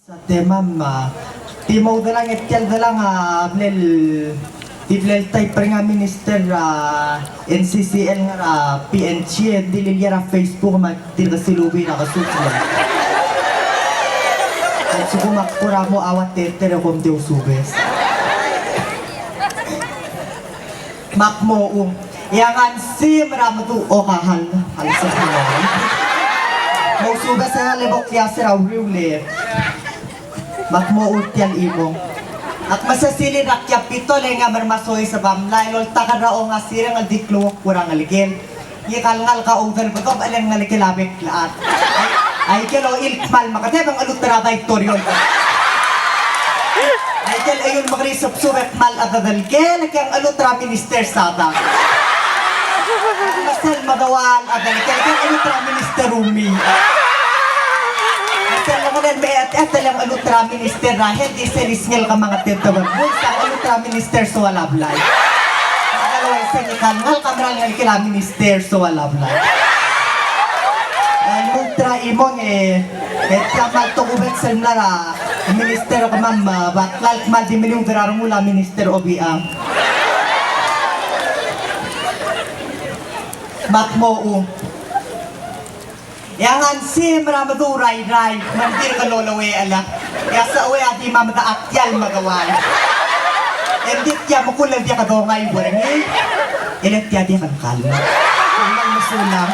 Sa tema timaw da lang etyal da lang blel tiblel tay nga minister NCCL nga PNC dililya ra Facebook magtil ka silubi na kasukla. At sukumakura mo awat tetere kom di usubes. Makmo yangan si maramatu o kahal sa Pinoy. Mau subes sa lebok ya sira riwle. Makmo urtian imo. At masasili rakya pito le nga marmasoy sa bamlay lol takarao nga sira nga dikluwak kurang aligin. Ikalngal ka udal pa to aleng nga likilabek laat. Ay kelo ilkmal makate bang alutra ta istoryon. Ay kel ayon magrisop subet mal adadalkel kang alutra minister sada. Masal madawal adalkel kang alutra minister Rumi. Talagang may at lang alutra minister na hindi serisngel ka mga tintawag mo sa alutra minister so walablay. Nagalaway sa ngal kamral nga kila minister so walablay. Alutra imong tamal to ubet sa mlara minister ka ma'am baklal mal di miliw gararong mula minister obiang. Makmo yangan si maramadu ray-ray, mandir ka lolawe ala. Kaya sa uwi ati mamata akyal magaway. Endit kya mukulang di ka dongay buwangi. Ilet kya di kan kalma. Kung may masulang.